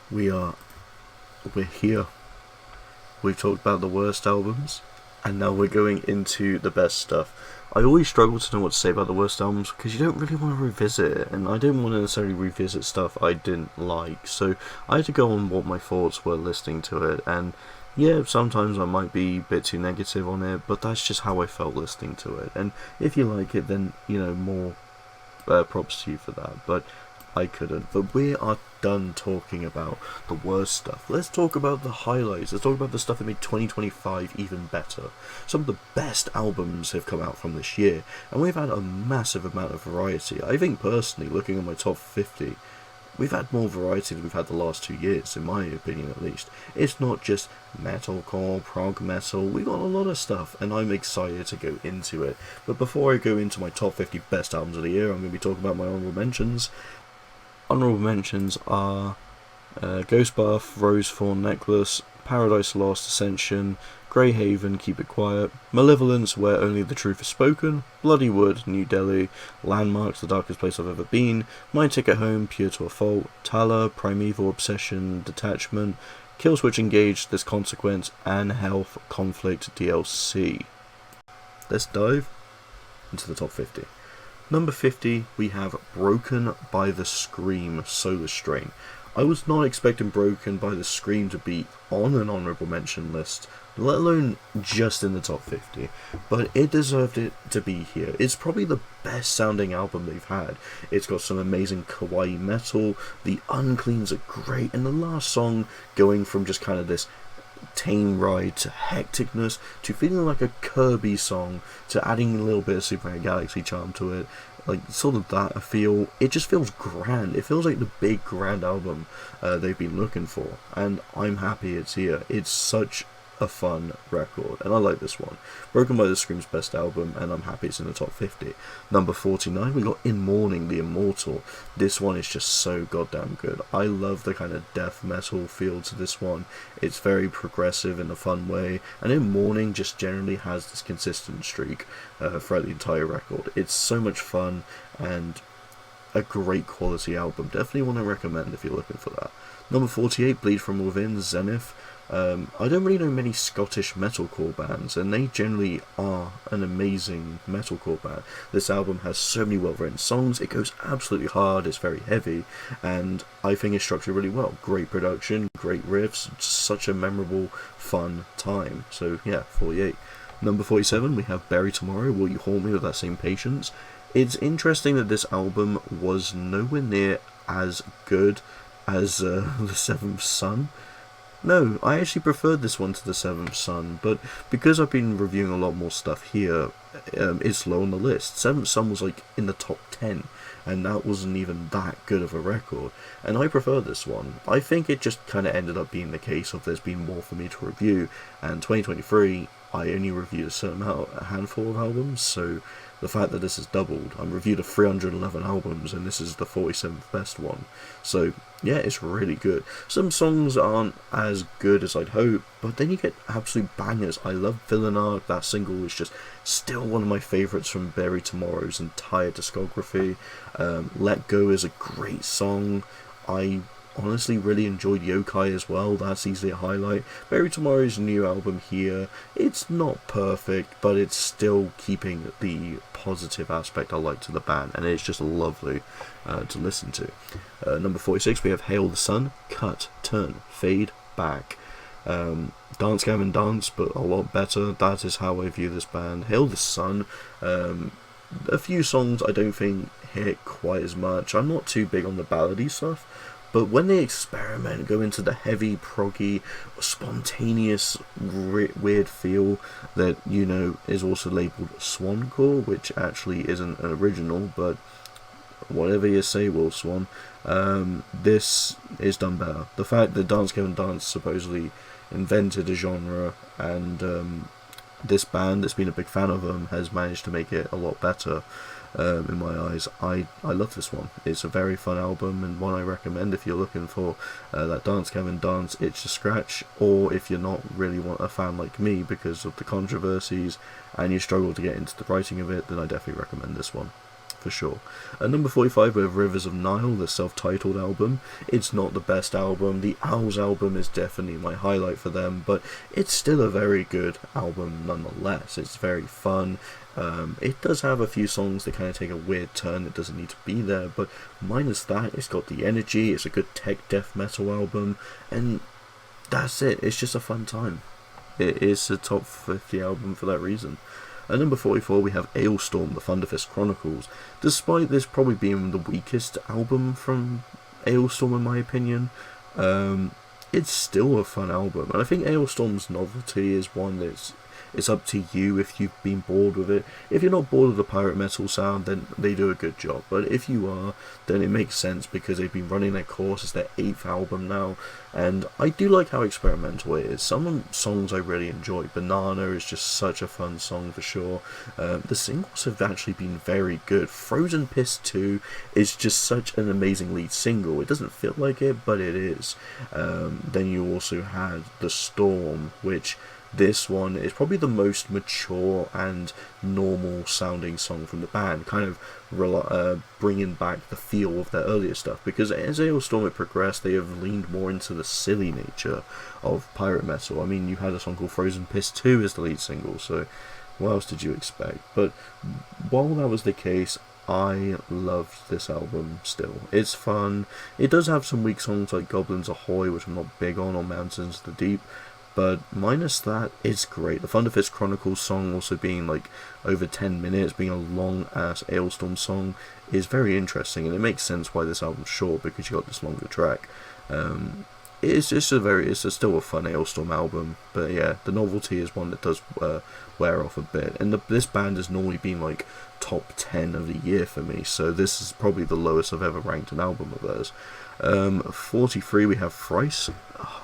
We're here. We've talked about the worst albums, and now we're going into the best stuff. I always struggle to know what to say about the worst albums because you don't really want to revisit it, and I didn't want to necessarily revisit stuff I didn't like, so I had to go on what my thoughts were listening to it, and yeah, sometimes I might be a bit too negative on it, but that's just how I felt listening to it, and if you like it, then, more props to you for that, but I couldn't. But we are done talking about the worst stuff. Let's talk about the highlights. Let's talk about the stuff that made 2025 even better. Some of the best albums have come out from this year, and we've had a massive amount of variety. I think personally, looking at my top 50, we've had more variety than we've had the last 2 years, in my opinion at least. It's not just metalcore, prog metal, we got a lot of stuff, and I'm excited to go into it. But before I go into my top 50 best albums of the year, I'm going to be talking about my honourable mentions. Honourable mentions are Ghost Bath, Rose Thorn Necklace, Paradise Lost, Ascension, Grey Haven, Keep It Quiet, Malevolence, Where Only the Truth is Spoken, Bloody Wood, New Delhi, Landmarks, The Darkest Place I've Ever Been, My Ticket Home, Pure to a Fault, Tala, Primeval Obsession, Detachment, Killswitch Engage, This Consequence, and Health Conflict DLC. Let's dive into the top 50. Number 50, we have Broken by the Scream, Solar Strain. I was not expecting Broken by the Scream to be on an honourable mention list, let alone just in the top 50, but it deserved it to be here. It's probably the best sounding album they've had. It's got some amazing kawaii metal, the uncleans are great, and the last song going from just kind of this tame ride to hecticness to feeling like a Kirby song to adding a little bit of Super Mario Galaxy charm to it, like sort of that feel. It just feels grand. It feels like the big grand album they've been looking for, and I'm happy it's here. It's such a fun record, and I like this one. Broken by the Scream's best album, and I'm happy it's in the top 50. Number 49, we got In Mourning, The Immortal. This one is just so goddamn good. I love the kind of death metal feel to this one. It's very progressive in a fun way, and In Mourning just generally has this consistent streak throughout the entire record. It's so much fun, and a great quality album. Definitely want to recommend if you're looking for that. Number 48, Bleed From Within, Zenith. I don't really know many Scottish metalcore bands, and they generally are an amazing metalcore band. This album has so many well-written songs, it goes absolutely hard, it's very heavy, and I think it's structured really well. Great production, great riffs, such a memorable, fun time. So yeah, 48. Number 47, we have Bury Tomorrow, Will You Haunt Me With That Same Patience. It's interesting that this album was nowhere near as good as The Seventh Son. No, I actually preferred this one to The Seventh Son, but because I've been reviewing a lot more stuff here, it's low on the list. Seventh Son was like in the top 10, and that wasn't even that good of a record, and I prefer this one. I think it just kind of ended up being the case of there's been more for me to review, and 2023, I only reviewed a handful of albums, so the fact that this has doubled, I'm reviewed 311 albums, and this is the 47th best one. So, yeah, it's really good. Some songs aren't as good as I'd hope, but then you get absolute bangers. I love Villain Arc, that single is just still one of my favourites from Bury Tomorrow's entire discography. Let Go is a great song. I honestly really enjoyed Yokai as well, that's easily a highlight. Bury Tomorrow's new album here, it's not perfect, but it's still keeping the positive aspect I like to the band, and it's just lovely to listen to. Number 46, we have Hail the Sun, Cut, Turn, Fade, Back. Dance Gavin Dance, but a lot better. That is how I view this band. Hail the Sun, a few songs I don't think hit quite as much. I'm not too big on the ballady stuff, but when they experiment, go into the heavy, proggy, spontaneous, weird feel that, is also labelled Swancore, which actually isn't an original, but whatever you say, Will Swan, this is done better. The fact that Dance Gavin Dance supposedly invented a genre, and this band that's been a big fan of them has managed to make it a lot better. In my eyes, I love this one. It's a very fun album, and one I recommend if you're looking for that Dance Gavin Dance itch to scratch, or if you're not really a fan like me because of the controversies and you struggle to get into the writing of it, then I definitely recommend this one. for sure. At number 45 we have Rivers of Nile, the self-titled album. It's not the best album. The Owls album is definitely my highlight for them, but it's still a very good album nonetheless. It's very fun. It does have a few songs that kind of take a weird turn that doesn't need to be there, but minus that, it's got the energy, it's a good tech death metal album, and that's it. It's just a fun time. It is a top 50 album for that reason. At number 44 we have Ailstorm, the Thunderfist Chronicles. Despite this probably being the weakest album from Ailstorm in my opinion, it's still a fun album, and I think Ailstorm's novelty is one that's, it's up to you if you've been bored with it. If you're not bored with the pirate metal sound, then they do a good job. But if you are, then it makes sense because they've been running their course. It's their 8th album now, and I do like how experimental it is. Some songs I really enjoy. Banana is just such a fun song for sure. The singles have actually been very good. Frozen Piss 2 is just such an amazing lead single. It doesn't feel like it, but it is. Then you also had The Storm, which this one is probably the most mature and normal sounding song from the band, kind of bringing back the feel of their earlier stuff, because as Ailstorm it progressed, they have leaned more into the silly nature of pirate metal. I mean, you had a song called Frozen Piss 2 as the lead single, so what else did you expect? But while that was the case, I loved this album still. It's fun. It does have some weak songs like Goblins Ahoy, which I'm not big on, or Mountains to the Deep, but minus that, it's great. The Thunderfist Chronicles song also being like over 10 minutes, being a long ass Ailstorm song, is very interesting, and it makes sense why this album's short, because you got this longer track. It's still a fun Ailstorm album, but yeah, the novelty is one that does wear off a bit, and this band has normally been like top 10 of the year for me, so this is probably the lowest I've ever ranked an album of theirs. 43 we have Thrice,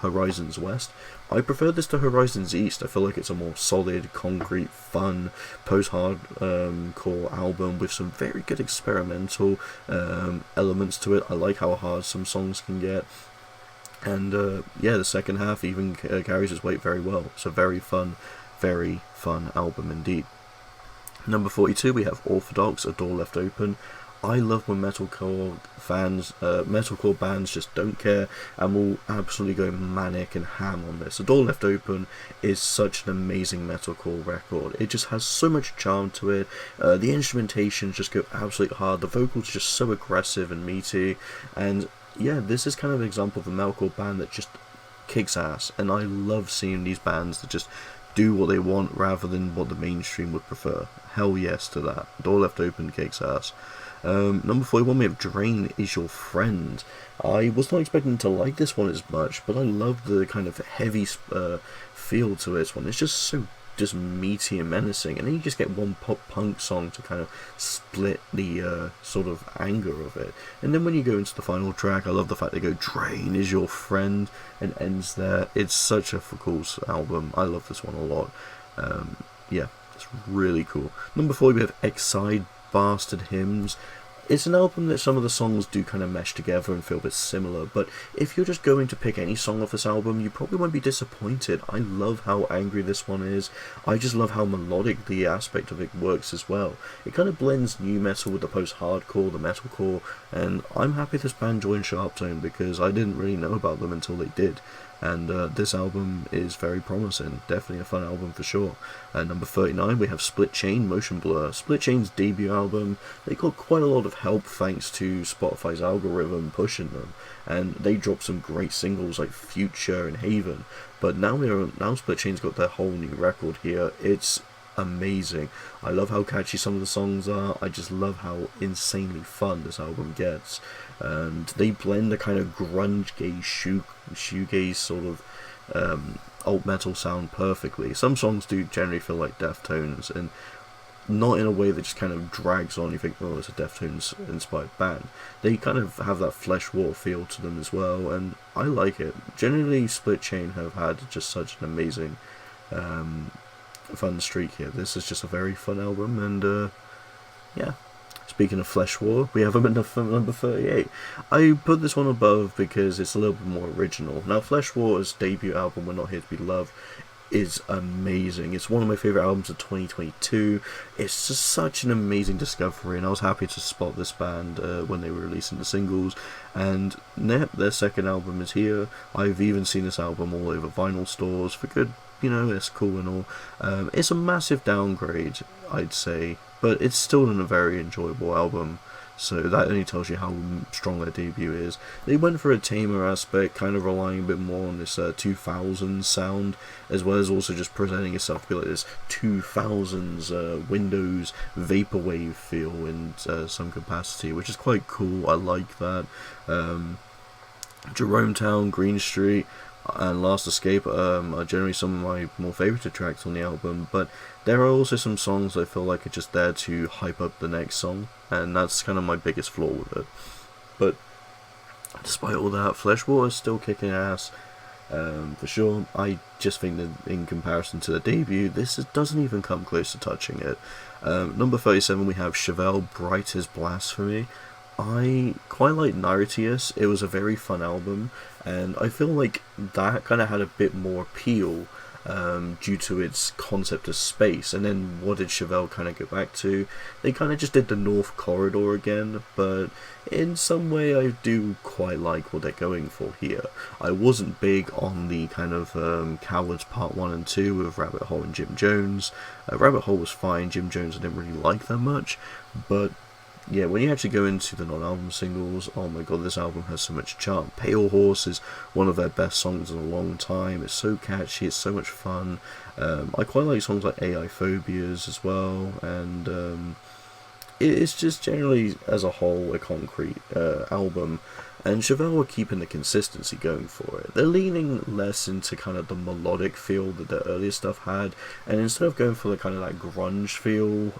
Horizons West. I prefer this to Horizons East. I feel like it's a more solid, concrete, fun, post-hardcore album with some very good experimental elements to it. I like how hard some songs can get. And yeah, the second half even carries its weight very well. It's a very fun album indeed. Number 42 we have Orthodox, A Door Left Open. I love when metalcore bands just don't care and will absolutely go manic and ham on this. The Door Left Open is such an amazing metalcore record. It just has so much charm to it. The instrumentations just go absolutely hard. The vocals are just so aggressive and meaty. And yeah, this is kind of an example of a metalcore band that just kicks ass. And I love seeing these bands that just do what they want rather than what the mainstream would prefer. Hell yes to that. Door Left Open kicks ass. Number 41 we have Drain Is Your Friend. I was not expecting to like this one as much, but I love the kind of heavy feel to this one. It's just so meaty and menacing, and then you just get one pop punk song to kind of split the sort of anger of it. And then when you go into the final track, I love the fact they go Drain Is Your Friend and ends there. It's such a cool album. I love this one a lot. Yeah, it's really cool. Number 40 we have Exide, Bastard Hymns. It's an album that some of the songs do kind of mesh together and feel a bit similar, but if you're just going to pick any song off this album, you probably won't be disappointed. I love how angry this one is. I just love how melodic the aspect of it works as well. It kind of blends new metal with the post-hardcore, the metalcore, and I'm happy this band joined Sharptone because I didn't really know about them until they did. And this album is very promising. Definitely a fun album for sure. Number 39 we have Split Chain, Motion Blur. Split Chain's debut album. They got quite a lot of help thanks to Spotify's algorithm pushing them, and they dropped some great singles like Future and Haven. But now Split Chain's got their whole new record here. It's amazing. I love how catchy some of the songs are. I just love how insanely fun this album gets, and they blend a kind of grunge gaze, shoegaze sort of alt metal sound perfectly. Some songs do generally feel like Deftones, and not in a way that just kind of drags on. You think, oh, it's a Deftones inspired band. They kind of have that Flesh War feel to them as well, and I like it. Generally, Split Chain have had just such an amazing fun streak here. This is just a very fun album, and yeah. Speaking of Flesh War, we have them at number 38. I put this one above because it's a little bit more original. Now, Flesh War's debut album, We're Not Here to Be Loved, is amazing. It's one of my favourite albums of 2022. It's just such an amazing discovery, and I was happy to spot this band when they were releasing the singles. And their second album is here. I've even seen this album all over vinyl stores for good. It's cool and all. It's a massive downgrade, I'd say, but it's still a very enjoyable album. So that only tells you how strong their debut is. They went for a tamer aspect, kind of relying a bit more on this 2000s sound, as well as also just presenting itself to be like this 2000s Windows vaporwave feel in some capacity, which is quite cool. I like that. Jerometown, Green Street, and Last Escape are generally some of my more favourite tracks on the album, but there are also some songs I feel like are just there to hype up the next song, and that's kind of my biggest flaw with it. But despite all that, Fleshwater is still kicking ass, for sure. I just think that in comparison to the debut, doesn't even come close to touching it. Number 37 we have Chevelle, Bright as Blasphemy. I quite like Narratius. It was a very fun album, and I feel like that kind of had a bit more appeal due to its concept of space. And then what did Chevelle kind of go back to? They kind of just did the North Corridor again, but in some way I do quite like what they're going for here. I wasn't big on the kind of Cowards Part 1 and 2 with Rabbit Hole and Jim Jones. Rabbit Hole was fine, Jim Jones I didn't really like that much, but yeah, when you actually go into the non-album singles, oh my god, this album has so much charm. Pale Horse is one of their best songs in a long time. It's so catchy, it's so much fun. I quite like songs like AI Phobias as well, and it's just generally, as a whole, a concrete album. And Chevelle are keeping the consistency going for it. They're leaning less into kind of the melodic feel that their earlier stuff had, and instead of going for the kind of that grunge feel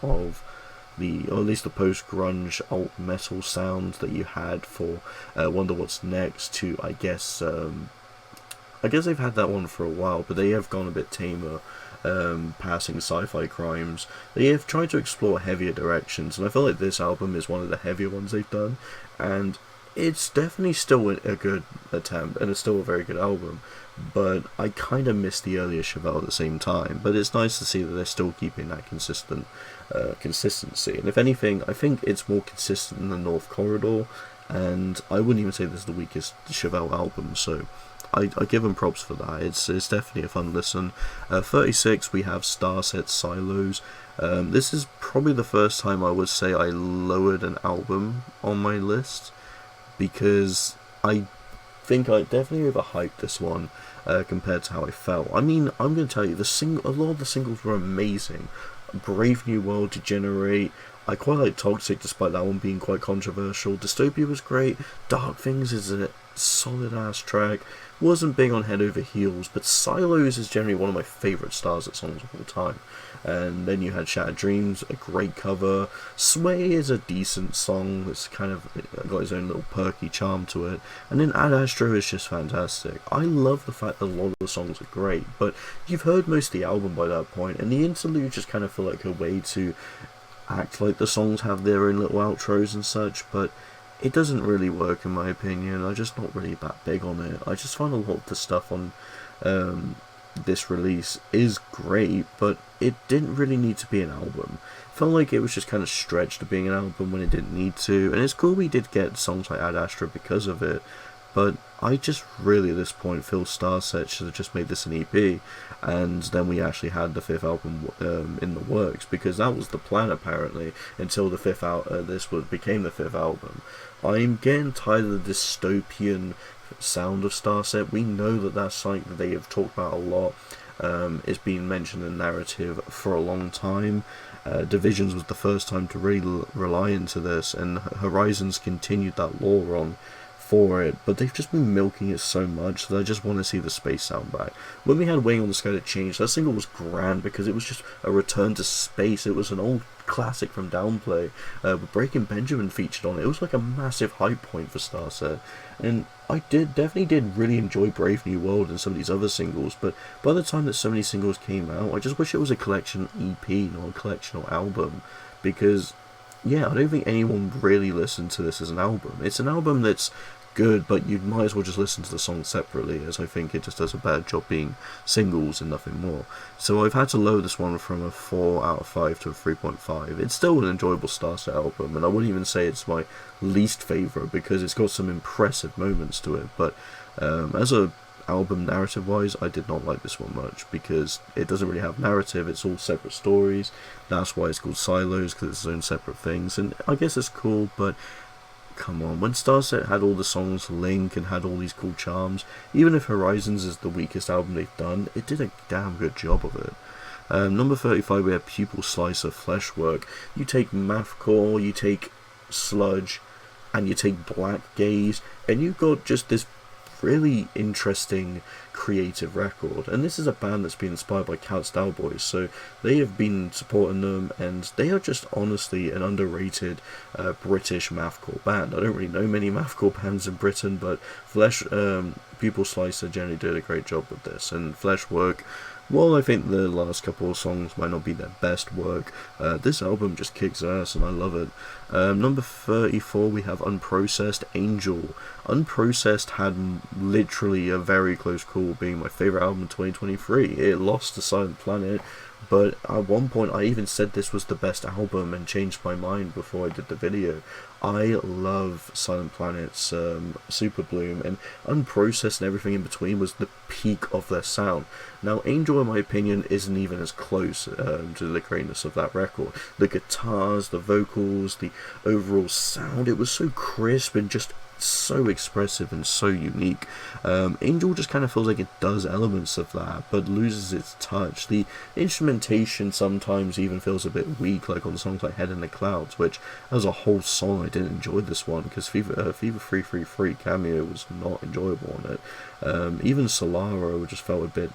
of or at least the post-grunge alt metal sound that you had for Wonder What's Next to, I guess they've had that one for a while, but they have gone a bit tamer, passing Sci-Fi Crimes. They have tried to explore heavier directions, and I feel like this album is one of the heavier ones they've done, and it's definitely still a good attempt, and it's still a very good album, but I kind of miss the earlier Chevelle at the same time. But it's nice to see that they're still keeping that consistency, and if anything, I think it's more consistent than the North Corridor, and I wouldn't even say this is the weakest Chevelle album, so I give them props for that. It's definitely a fun listen. 36 we have Starset Silos. This is probably the first time I would say I lowered an album on my list, because I think I definitely overhyped this one compared to how I felt. I mean, I'm going to tell you, a lot of the singles were amazing. Brave New World, Degenerate. I quite like Toxic, despite that one being quite controversial. Dystopia was great. Dark Things is a solid ass track. Wasn't big on Head Over Heels, but Silos is generally one of my favourite Starset songs of all time. And then you had Shattered Dreams, a great cover. Sway is a decent song that's kind of got his own little perky charm to it. And then Ad Astra is just fantastic. I love the fact that a lot of the songs are great, but you've heard most of the album by that point, and the interludes just kind of feel like a way to act like the songs have their own little outros and such, but it doesn't really work in my opinion. I'm just not really that big on it. I just find a lot of the stuff on this release is great, but it didn't really need to be an album. Felt like it was just kind of stretched to being an album when it didn't need to, and it's cool we did get songs like Ad Astra because of it, but I just really at this point feel Starset should have just made this an EP, and then we actually had the fifth album in the works, because that was the plan apparently until became the fifth album. I'm getting tired of the dystopian sound of Starset. We know that that's something that they have talked about a lot. It's been mentioned in narrative for a long time. Divisions was the first time to really rely into this, and Horizons continued that lore on for it, but they've just been milking it so much that I just want to see the space sound back. When we had Waiting on the Sky to Change, that single was grand because it was just a return to space. It was an old classic from Downplay, with Breaking Benjamin featured on it. It was like a massive hype point for Starset, and I definitely did really enjoy Brave New World and some of these other singles, but by the time that so many singles came out, I just wish it was a collection EP, not a collection or album, because yeah, I don't think anyone really listened to this as an album. It's an album that's good, but you might as well just listen to the song separately, as I think it just does a bad job being singles and nothing more. So I've had to lower this one from a 4 out of 5 to a 3.5. It's still an enjoyable Starset album, and I wouldn't even say it's my least favourite, because it's got some impressive moments to it, but as a album narrative wise, I did not like this one much, because it doesn't really have narrative, it's all separate stories. That's why it's called Silos, because it's its own separate things, and I guess it's cool, but come on, when Starset had all the songs link and had all these cool charms, even if Horizons is the weakest album they've done, it did a damn good job of it. Number 35, we have Pupil Slicer Fleshwork. You take Mathcore, you take Sludge, and you take Black Gaze, and you've got just this really interesting creative record. And this is a band that's been inspired by Cat Style Boys, so they have been supporting them, and they are just honestly an underrated British mathcore band. I don't really know many mathcore bands in Britain, but Pupil Slicer generally did a great job with this. And Fleshwork, well, I think the last couple of songs might not be their best work, this album just kicks ass and I love it. Number 34, we have Unprocessed Angel. Unprocessed had literally a very close call being my favourite album of 2023. It lost to Silent Planet, but at one point I even said this was the best album and changed my mind before I did the video. I love Silent Planet's Super Bloom, and Unprocessed and everything in between was the peak of their sound. Now, Angel, in my opinion, isn't even as close to the greatness of that record. The guitars, the vocals, the overall sound, it was so crisp and just so expressive and so unique. Angel just kind of feels like it does elements of that, but loses its touch. The instrumentation sometimes even feels a bit weak, like on songs like Head in the Clouds, which as a whole song I didn't enjoy this one, because Fever 333 Cameo was not enjoyable on it. Even Solaro just felt a bit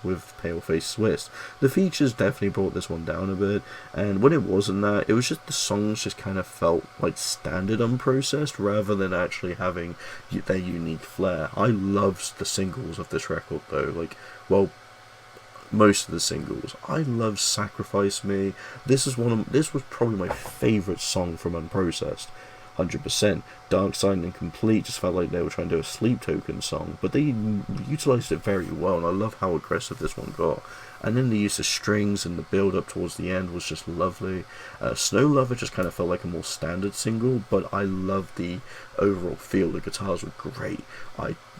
with Paleface Swiss. The features definitely brought this one down a bit, and when it wasn't that, it was just the songs just kind of felt like standard Unprocessed rather than actually having their unique flair. I loved the singles of this record though, like, well, most of the singles. I love Sacrifice Me. This was probably my favourite song from Unprocessed. 100%. Dark Side and Complete just felt like they were trying to do a Sleep Token song, but they utilised it very well, and I love how aggressive this one got. And then the use of strings and the build up towards the end was just lovely. Snow Lover just kind of felt like a more standard single, but I love the overall feel. The guitars were great.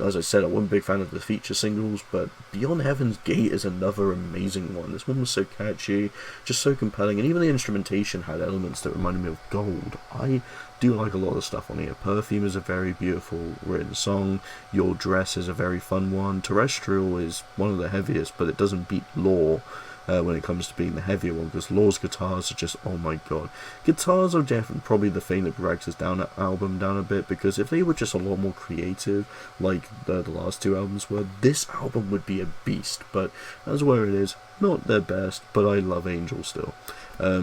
As I said, I wasn't a big fan of the feature singles, but Beyond Heaven's Gate is another amazing one. This one was so catchy, just so compelling, and even the instrumentation had elements that reminded me of Gold. I do like a lot of stuff on here. Perfume is a very beautiful written song. Your Dress is a very fun one. Terrestrial is one of the heaviest, but it doesn't beat Law when it comes to being the heavier one, because Law's guitars are just, oh my god. Guitars are definitely probably the thing that drags this album down a bit, because if they were just a lot more creative, like the last two albums were, this album would be a beast, but that's where it is. Not their best, but I love Angel still.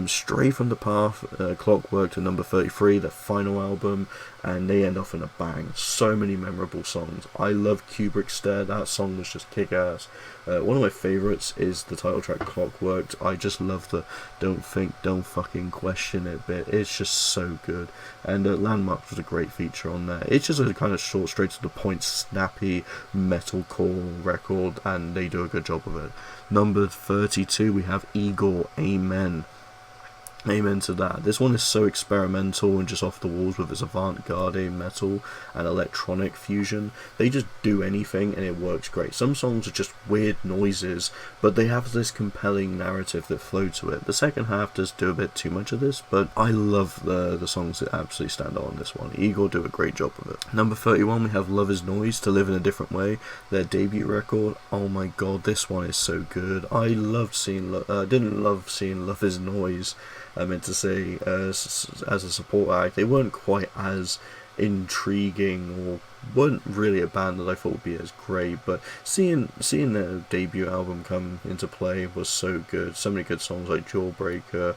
Stray from the Path, Clockwork to number 33, the final album, and they end off in a bang. So many memorable songs. I love Kubrick Stare, that song was just kick-ass. One of my favourites is the title track Clockwork. I just love the don't think, don't fucking question it bit. It's just so good. And Landmarks was a great feature on there. It's just a kind of short, straight to the point, snappy metalcore record, and they do a good job of it. Number 32, we have Igor, Amen. Amen to that. This one is so experimental and just off the walls with its avant-garde metal and electronic fusion. They just do anything and it works great. Some songs are just weird noises, but they have this compelling narrative that flow to it. The second half does do a bit too much of this, but I love the songs that absolutely stand out on this one. Igor do a great job of it. Number 31, we have Love Is Noise, To Live in a Different Way, their debut record. Oh my god, this one is so good. I loved seeing, didn't love seeing Love Is Noise, I meant to say, as a support act. They weren't quite as intriguing, or weren't really a band that I thought would be as great, but seeing their debut album come into play was so good. So many good songs like Jawbreaker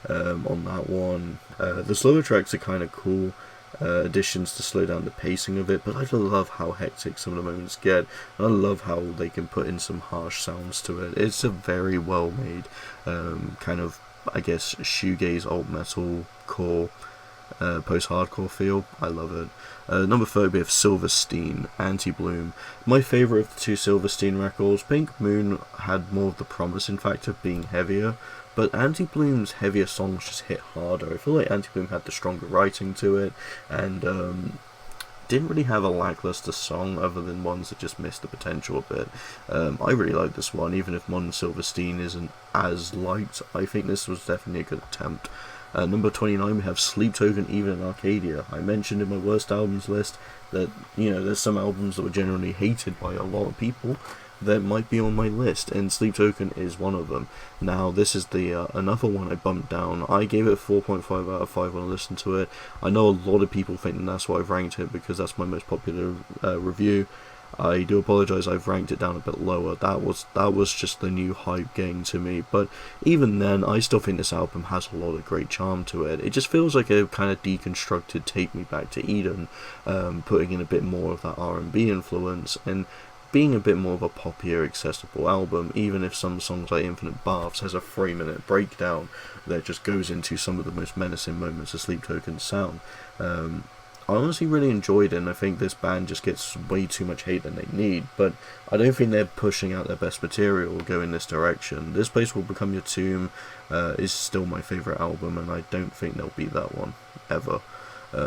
on that one. The slower tracks are kind of cool, additions to slow down the pacing of it, but I love how hectic some of the moments get. I love how they can put in some harsh sounds to it. It's a very well made kind of, I guess, shoegaze alt metal core post-hardcore feel. I love it. Number 30 we have Silverstein, Anti-Bloom. My favourite of the two Silverstein records. Pink Moon had more of the promising factor of being heavier, but Anti-Bloom's heavier songs just hit harder. I feel like Anti-Bloom had the stronger writing to it, and didn't really have a lackluster song other than ones that just missed the potential a bit. I really like this one, even if Modern Silverstein isn't as liked. I think this was definitely a good attempt. Number 29 we have Sleep Token, Even in Arcadia. I mentioned in my worst albums list that, there's some albums that were generally hated by a lot of people that might be on my list, and Sleep Token is one of them. Now, this is the another one I bumped down. I gave it a 4.5 out of 5 when I listened to it. I know a lot of people think that's why I've ranked it, because that's my most popular review. I do apologise, I've ranked it down a bit lower. That was just the new hype getting to me, but even then, I still think this album has a lot of great charm to it. It just feels like a kind of deconstructed Take Me Back to Eden, putting in a bit more of that R&B influence, and being a bit more of a poppier, accessible album, even if some songs like Infinite Baths has a 3-minute breakdown that just goes into some of the most menacing moments of Sleep Token's sound. I honestly really enjoyed it, and I think this band just gets way too much hate than they need, but I don't think they're pushing out their best material or going this direction. This Place Will Become Your Tomb is still my favourite album, and I don't think there'll be that one, ever,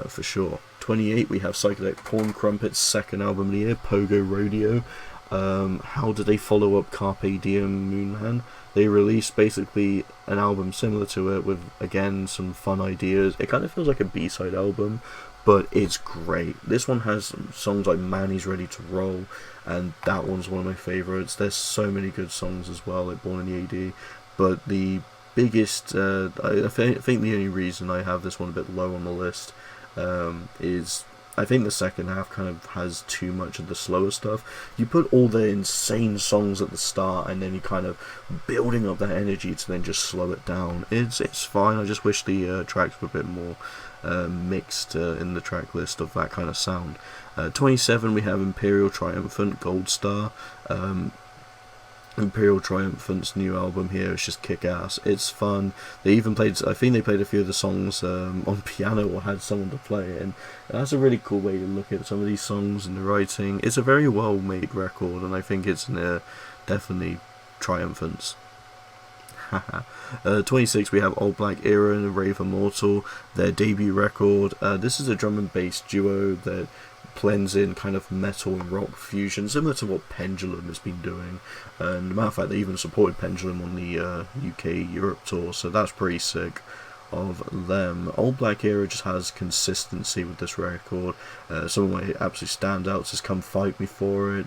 for sure. 28, we have Psychedelic Porn Crumpet's second album of the year, Pogo Rodeo. How did they follow up Carpe Diem Moonman? They released basically an album similar to it with, again, some fun ideas. It kind of feels like a B-side album, but it's great. This one has songs like Manny's Ready to Roll, and that one's one of my favourites. There's so many good songs as well, like Born in the AD, but the biggest, I think the only reason I have this one a bit low on the list is I think the second half kind of has too much of the slower stuff. You put all the insane songs at the start, and then you kind of building up that energy to then just slow it down. It's fine. I just wish the tracks were a bit more mixed in the track list of that kind of sound. 27 we have Imperial Triumphant, Gold Star. Imperial Triumphant's new album here is just kick-ass. It's fun. They even played, I think they played a few of the songs on piano or had someone to play it, and that's a really cool way to look at some of these songs and the writing. It's a very well-made record, and I think it's definitely triumphant. 26 we have Old Black Era and Rave Immortal, their debut record. This is a drum and bass duo that blends in kind of metal and rock fusion, similar to what Pendulum has been doing. And matter of fact, they even supported Pendulum on the UK Europe tour, so that's pretty sick of them. Old Black Era just has consistency with this record. Some of my absolute standouts is Come Fight Me For It,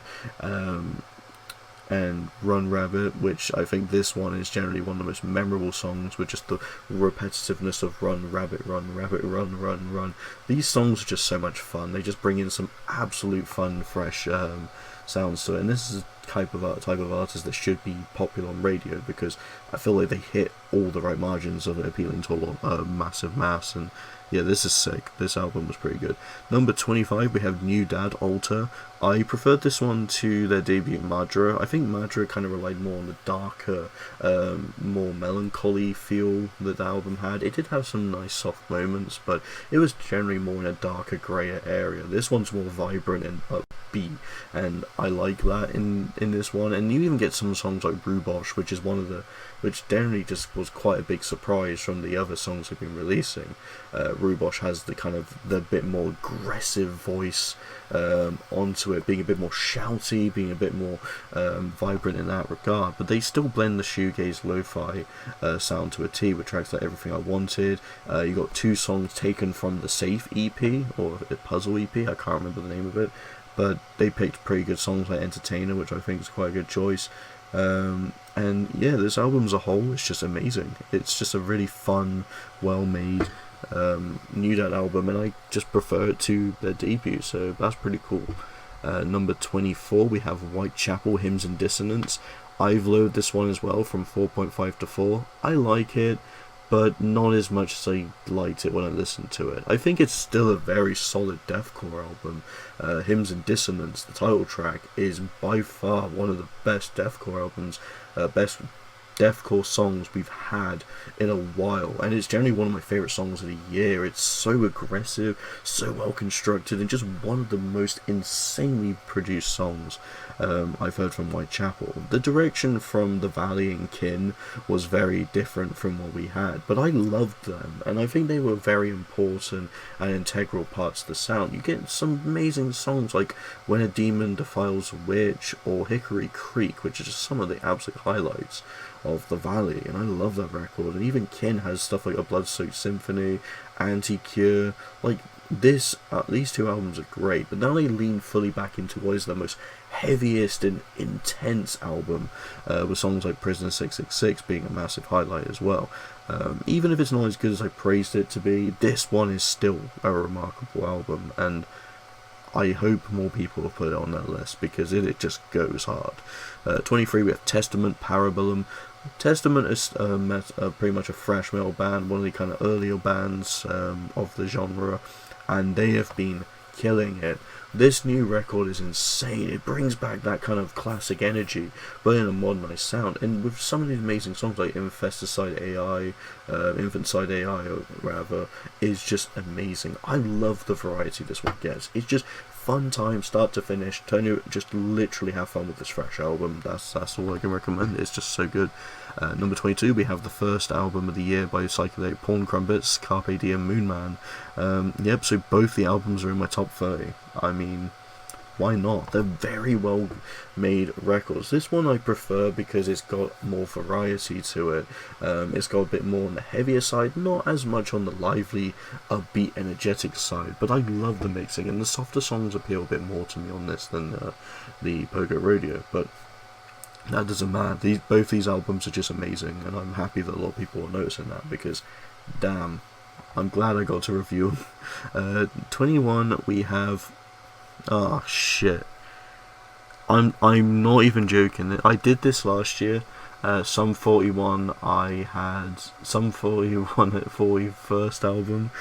and Run Rabbit, which I think this one is generally one of the most memorable songs, with just the repetitiveness of Run Rabbit, Run Rabbit, Run, Run, Run. These songs are just so much fun. They just bring in some absolute fun, fresh sounds to it, and this is a type of artist that should be popular on radio, because I feel like they hit all the right margins of it, appealing to a massive mass. And yeah, this is sick. This album was pretty good. Number 25, we have New Dad, Alter. I preferred this one to their debut, Madra. I think Madra kind of relied more on the darker, more melancholy feel that the album had. It did have some nice soft moments, but it was generally more in a darker, grayer area. This one's more vibrant and upbeat, and I like that in this one. And you even get some songs like Rubosh, which generally just was quite a big surprise from the other songs they've been releasing. Rubosh has the bit more aggressive voice onto it, being a bit more shouty, being a bit more vibrant in that regard, but they still blend the shoegaze lo-fi sound to a T with tracks like Everything I Wanted. You got 2 songs taken from the Safe EP, or Puzzle EP, I can't remember the name of it, but they picked pretty good songs like Entertainer, which I think is quite a good choice. And yeah, this album as a whole is just amazing. It's just a really fun, well-made New Dad album, and I just prefer it to their debut, so that's pretty cool. Number 24, we have Whitechapel, Hymns and Dissonance. I've lowered this one as well from 4.5 to 4. I like it, but not as much as I liked it when I listened to it. I think it's still a very solid deathcore album. Hymns and Dissonance, the title track, is by far one of the best deathcore albums, best deathcore songs we've had in a while, and it's generally one of my favourite songs of the year. It's so aggressive, so well constructed, and just one of the most insanely produced songs I've heard from Whitechapel. The direction from The Valley and Kin was very different from what we had, but I loved them, and I think they were very important and integral parts of the sound. You get some amazing songs like When a Demon Defiles a Witch or Hickory Creek, which is just some of the absolute highlights of The Valley, and I love that record. And even Kin has stuff like A Blood-Soaked Symphony, Anti-Cure. Like these two albums are great, but now they lean fully back into what is the most heaviest and intense album, with songs like Prisoner 666 being a massive highlight as well. Even if it's not as good as I praised it to be, this one is still a remarkable album, and I hope more people will put it on that list because it just goes hard. 23, we have Testament, Parabellum. Testament is pretty much a thrash metal band, one of the kind of earlier bands of the genre, and they have been killing it. This new record is insane. It brings back that kind of classic energy, but in a modernized sound, and with some of these amazing songs like Infanticide AI, or rather, is just amazing. I love the variety this one gets. It's just fun time, start to finish. Tony, just literally have fun with this fresh album. That's all I can recommend. It's just so good. Number 22, we have the first album of the year by Psychedelic Porn Crumpets, Carpe Diem Moonman. Yep, so both the albums are in my top 30. I mean, why not? They're very well made records. This one I prefer because it's got more variety to it. It's got a bit more on the heavier side, not as much on the lively, upbeat, energetic side, but I love the mixing, and the softer songs appeal a bit more to me on this than the Pogo Rodeo, but that doesn't matter. Both these albums are just amazing, and I'm happy that a lot of people are noticing that, because damn, I'm glad I got to review them. 21, we have... Oh shit. I'm not even joking. I did this last year. Sum 41, I had Sum 41 at 41st album,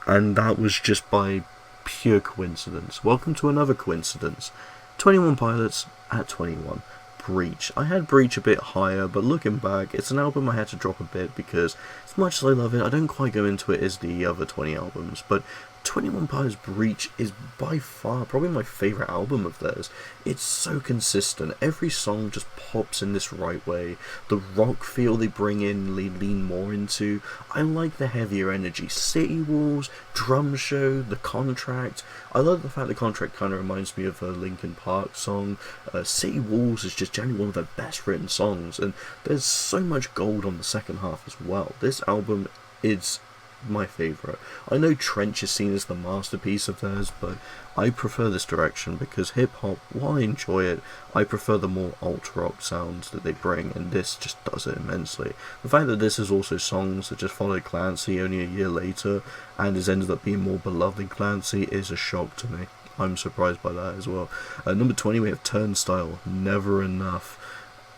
and that was just by pure coincidence. Welcome to another coincidence. 21 Pilots at 21. Breach. I had Breach a bit higher, but looking back, it's an album I had to drop a bit because as much as I love it, I don't quite go into it as the other 20 albums, but 21 Pilots Breach is by far probably my favourite album of theirs. It's so consistent. Every song just pops in this right way. The rock feel they bring in, they lean more into. I like the heavier energy. City Walls, Drum Show, The Contract. I love the fact The Contract kind of reminds me of a Linkin Park song. City Walls is just generally one of their best written songs, and there's so much gold on the second half as well. This album is my favourite. I know Trench is seen as the masterpiece of theirs, but I prefer this direction because hip-hop, while I enjoy it, I prefer the more alt-rock sounds that they bring, and this just does it immensely. The fact that this is also songs that just followed Clancy only a year later, and has ended up being more beloved than Clancy, is a shock to me. I'm surprised by that as well. Number 20, we have Turnstile, Never Enough.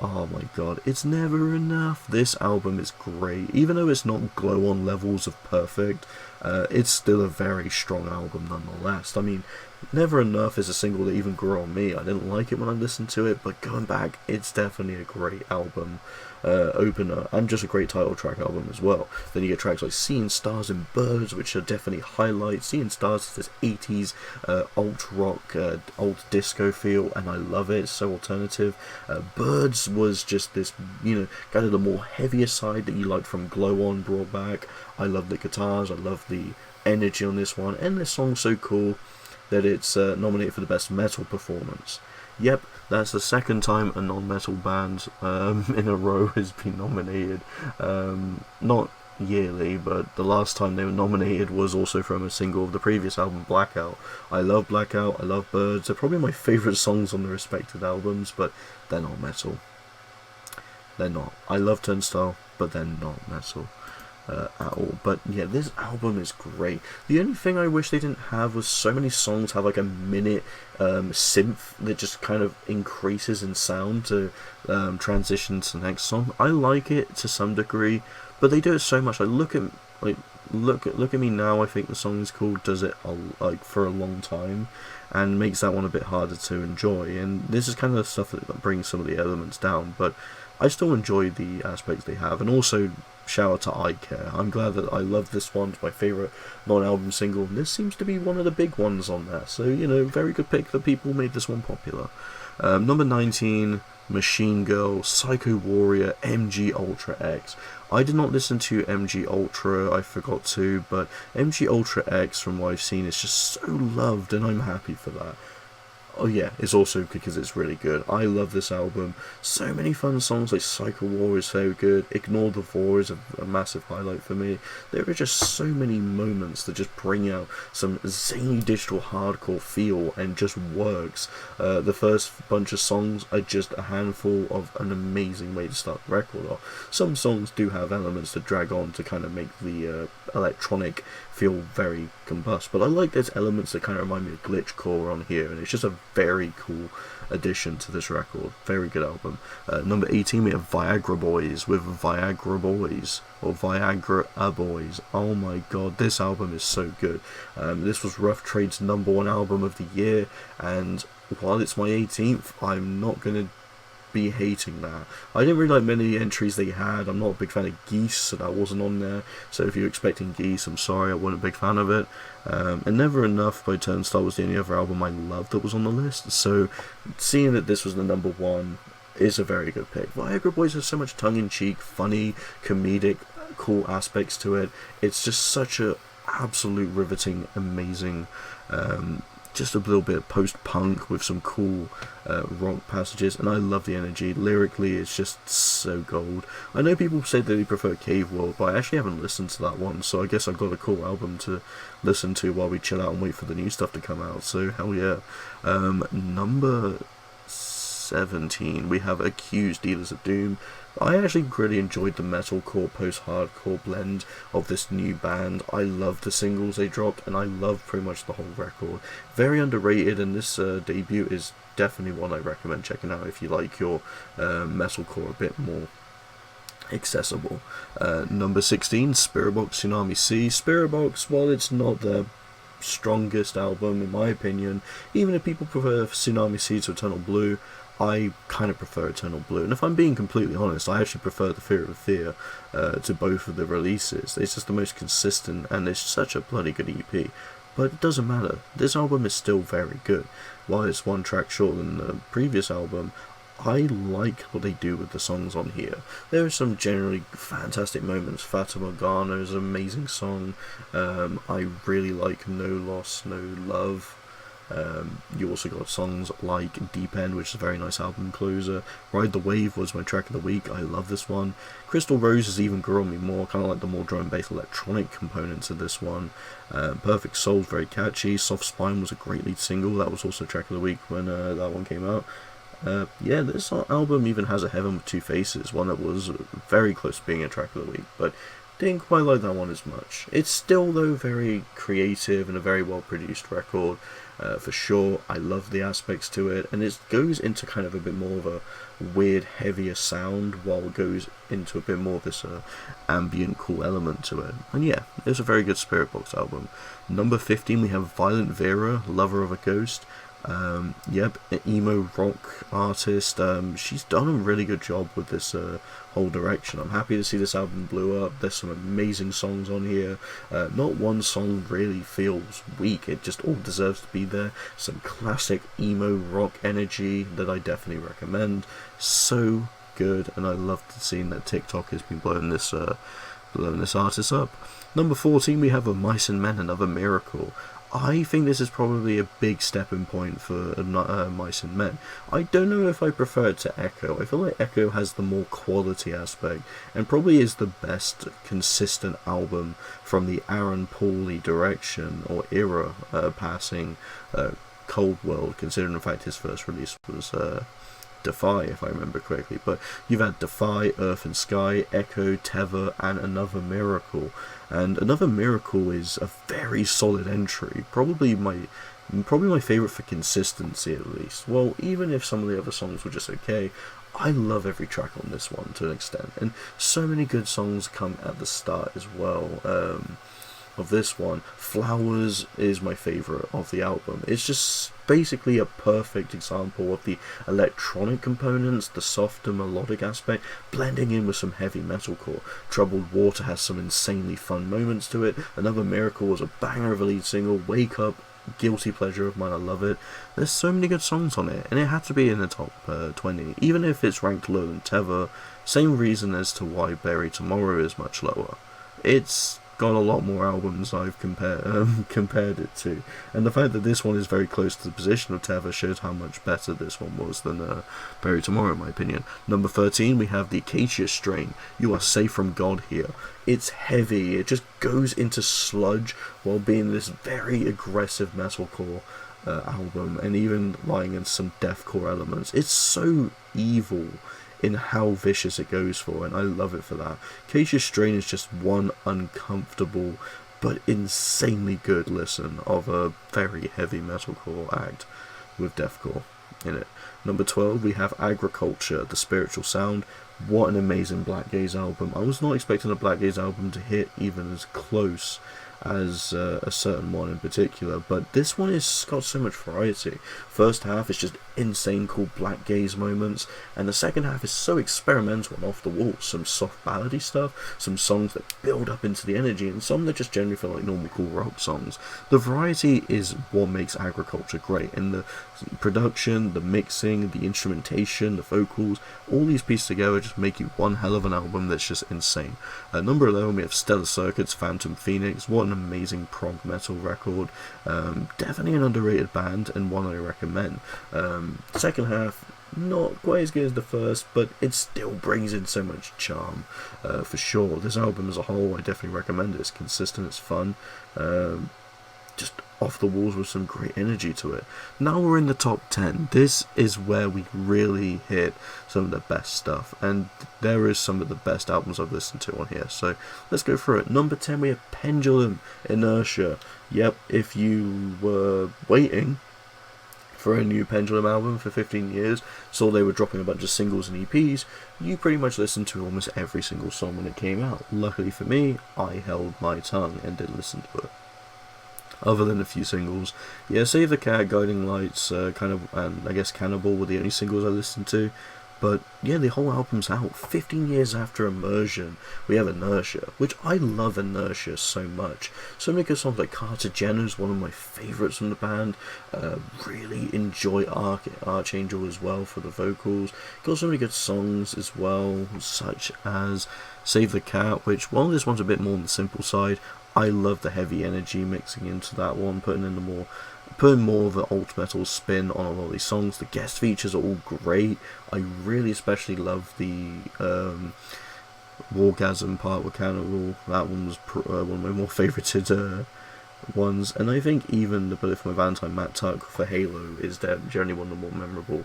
Oh my god, it's never enough. This album is great. Even though it's not glow-on levels of perfect, it's still a very strong album nonetheless. I mean, Never Enough is a single that even grew on me. I didn't like it when I listened to it, but going back, it's definitely a great album opener, and just a great title track album as well. Then you get tracks like Seeing Stars and Birds, which are definitely highlights. Seeing Stars is this 80s alt-rock, alt-disco feel, and I love it. It's so alternative. Birds was just this, kind of the more heavier side that you liked from Glow On brought back. I love the guitars, I love the energy on this one, and this song's so cool that it's nominated for the best metal performance. Yep, that's the second time a non-metal band in a row has been nominated. Not yearly, but the last time they were nominated was also from a single of the previous album, Blackout. I love Blackout, I love Birds. They're probably my favourite songs on the respective albums, but they're not metal. They're not. I love Turnstile, but they're not metal. At all. But yeah, this album is great. The only thing I wish they didn't have was so many songs have like a minute synth that just kind of increases in sound to transition to the next song. I like it to some degree, but they do it so much. Look at me now. I think the song is called Does It like for a Long Time, and makes that one a bit harder to enjoy. And this is kind of the stuff that brings some of the elements down, but I still enjoy the aspects they have, and also shout out to I Care. I'm glad that I love this one. It's my favourite non-album single, and this seems to be one of the big ones on there. So, very good pick that people made this one popular. Number 19, Machine Girl, Psycho Warrior, MG Ultra X. I did not listen to MG Ultra, I forgot to, but MG Ultra X, from what I've seen, is just so loved, and I'm happy for that. Oh yeah, it's also because it's really good. I love this album. So many fun songs, like Psycho War is so good. Ignore the Vor is a massive highlight for me. There are just so many moments that just bring out some zany digital hardcore feel and just works. The first bunch of songs are just a handful of an amazing way to start the record off. Some songs do have elements that drag on to kind of make the electronic feel very combust, but I like there's elements that kind of remind me of glitchcore on here, and it's just a very cool addition to this record. Very good album. Number 18, we have Viagra Boys with Viagra Boys, or Viagra Boys. Oh my god, this album is so good. This was Rough Trade's #1 album of the year, and while it's my 18th, I'm not going to be hating that. I didn't really like many of the entries they had. I'm not a big fan of Geese, so that wasn't on there. So if you're expecting Geese, I'm sorry, I wasn't a big fan of it. And Never Enough by Turnstile was the only other album I loved that was on the list. So seeing that this was the #1 is a very good pick. Viagra Boys has so much tongue-in-cheek, funny, comedic, cool aspects to it. It's just such a absolute riveting, amazing, just a little bit of post-punk with some cool rock passages, and I love the energy. Lyrically, it's just so gold. I know people say that they prefer Cave World, but I actually haven't listened to that one, so I guess I've got a cool album to listen to while we chill out and wait for the new stuff to come out, so hell yeah. Number 17, we have Accused, Dealers of Doom. I actually really enjoyed the metalcore, post-hardcore blend of this new band. I love the singles they dropped, and I love pretty much the whole record. Very underrated, and this debut is definitely one I recommend checking out if you like your metalcore a bit more accessible. Number 16, Spiritbox Tsunami Sea. Spiritbox, while it's not the strongest album in my opinion, even if people prefer Tsunami Sea to Eternal Blue, I kind of prefer Eternal Blue, and if I'm being completely honest, I actually prefer The Fear of Fear to both of the releases. It's just the most consistent, and it's such a bloody good EP. But it doesn't matter, this album is still very good. While it's one track shorter than the previous album, I like what they do with the songs on here. There are some generally fantastic moments. Fata Morgana is an amazing song. I really like No Loss, No Love. You also got songs like Deep End, which is a very nice album closer. Ride the Wave was my track of the week. I love this one. Crystal Roses even grew on me more, kind of like the more drum and bass electronic components of this one. Perfect Soul's very catchy. Soft Spine was a great lead single. That was also track of the week when that one came out. Yeah, this album even has a Heaven with Two Faces, one that was very close to being a track of the week, but didn't quite like that one as much. It's still, though, very creative and a very well produced record, for sure. I love the aspects to it, and it goes into kind of a bit more of a weird, heavier sound, while it goes into a bit more of this ambient, cool element to it. And yeah, it's a very good Spiritbox album. Number 15, we have Violent Vera, Lover of a Ghost. Yep, an emo rock artist. She's done a really good job with this whole direction. I'm happy to see this album blew up. There's some amazing songs on here. Not one song really feels weak. It just all deserves to be there. Some classic emo rock energy that I definitely recommend. So good, and I love seeing that TikTok has been blowing this artist up. Number 14, we have A Mice and Men, Another Miracle. I think this is probably a big stepping point for Mice and Men. I don't know if I prefer it to Echo. I feel like Echo has the more quality aspect, and probably is the best consistent album from the Aaron Pauli direction or era, passing Cold World, considering the fact his first release was Defy, if I remember correctly. But you've had Defy, Earth and Sky, Echo, Tether, and Another Miracle. And Another Miracle is a very solid entry. Probably my favourite for consistency, at least. Well, even if some of the other songs were just okay, I love every track on this one to an extent. And so many good songs come at the start as well. of this one, Flowers is my favourite of the album. It's just basically a perfect example of the electronic components, the softer melodic aspect, blending in with some heavy metalcore. Troubled Water has some insanely fun moments to it. Another Miracle was a banger of a lead single. Wake Up, guilty pleasure of mine, I love it. There's so many good songs on it, and it had to be in the top 20, even if it's ranked lower than Tether. Same reason as to why Bury Tomorrow is much lower. It's got a lot more albums I've compared it to, and the fact that this one is very close to the position of Tether shows how much better this one was than Bury Tomorrow, in my opinion. Number 13, we have the Acacia Strain. You Are Safe from God here. It's heavy, it just goes into sludge while being this very aggressive metalcore album, and even lying in some deathcore elements. It's so evil in how vicious it goes for, and I love it for that. Acacia Strain is just one uncomfortable but insanely good listen of a very heavy metalcore act with deathcore in it. Number 12, we have Agriculture, The Spiritual Sound. What an amazing Black Gaze album. I was not expecting a Black Gaze album to hit even as close as a certain one in particular, but this one has got so much variety. First half is just insane cool Black Gaze moments, and the second half is so experimental and off the wall. Some soft ballady stuff, some songs that build up into the energy, and some that just generally feel like normal cool rock songs. The variety is what makes Agriculture great, and the production, the mixing, the instrumentation, the vocals, all these pieces together just make you one hell of an album that's just insane. Number 11, we have Stellar Circuit's Phantom Phoenix. What an amazing prog metal record. Definitely an underrated band, and one I recommend. Second half, not quite as good as the first, but it still brings in so much charm, for sure. This album as a whole, I definitely recommend it. It's consistent, it's fun, just off the walls with some great energy to it. Now we're in the top 10. This is where we really hit some of the best stuff, and there is some of the best albums I've listened to on here, so let's go through it. Number 10, we have Pendulum, Inertia. Yep, if you were waiting for a new Pendulum album for 15 years, saw they were dropping a bunch of singles and EPs, you pretty much listened to almost every single song when it came out. Luckily for me, I held my tongue and didn't listen to it, other than a few singles. Yeah, Save the Cat, Guiding Lights, and I guess Cannibal were the only singles I listened to. But yeah, the whole album's out. 15 years after Immersion, we have Inertia, which I love Inertia so much. So many good songs like Cartagena's one of my favourites from the band. Really enjoy Archangel as well for the vocals. Got so many good songs as well, such as Save the Cat, which while this one's a bit more on the simple side, I love the heavy energy mixing into that one, putting more of an alt metal spin on a lot of these songs. The guest features are all great. I really especially love the Wargasm part with Cannibal. That one was one of my more favorited ones, and I think even the Bullet for My Valentine, Matt Tuck for Halo is generally one of the more memorable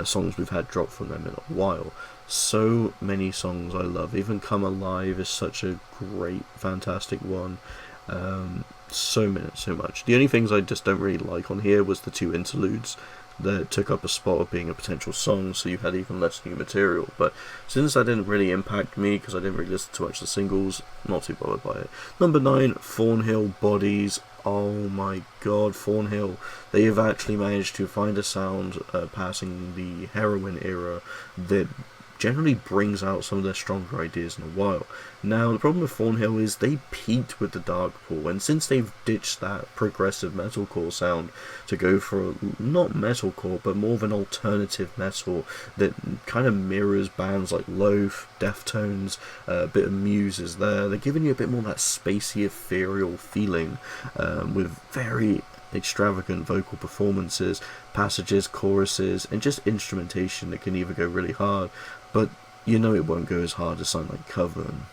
songs we've had dropped from them in a while. So many songs I love. Even Come Alive is such a great, fantastic one. So much. The only things I just don't really like on here was the two interludes that took up a spot of being a potential song, so you had even less new material. But since that didn't really impact me, because I didn't really listen to much of the singles, not too bothered by it. Number 9, Thornhill, Bodies. Oh my god, Thornhill. They have actually managed to find a sound passing the Heroin era that generally brings out some of their stronger ideas in a while. Now, the problem with Thornhill is they peaked with the Darkpool, and since they've ditched that progressive metalcore sound to go for not metalcore, but more of an alternative metal that kind of mirrors bands like Loath, Deftones, a bit of Muse is there. They're giving you a bit more of that spacey, ethereal feeling, with very extravagant vocal performances, passages, choruses, and just instrumentation that can either go really hard, but you know it won't go as hard as something like Coven,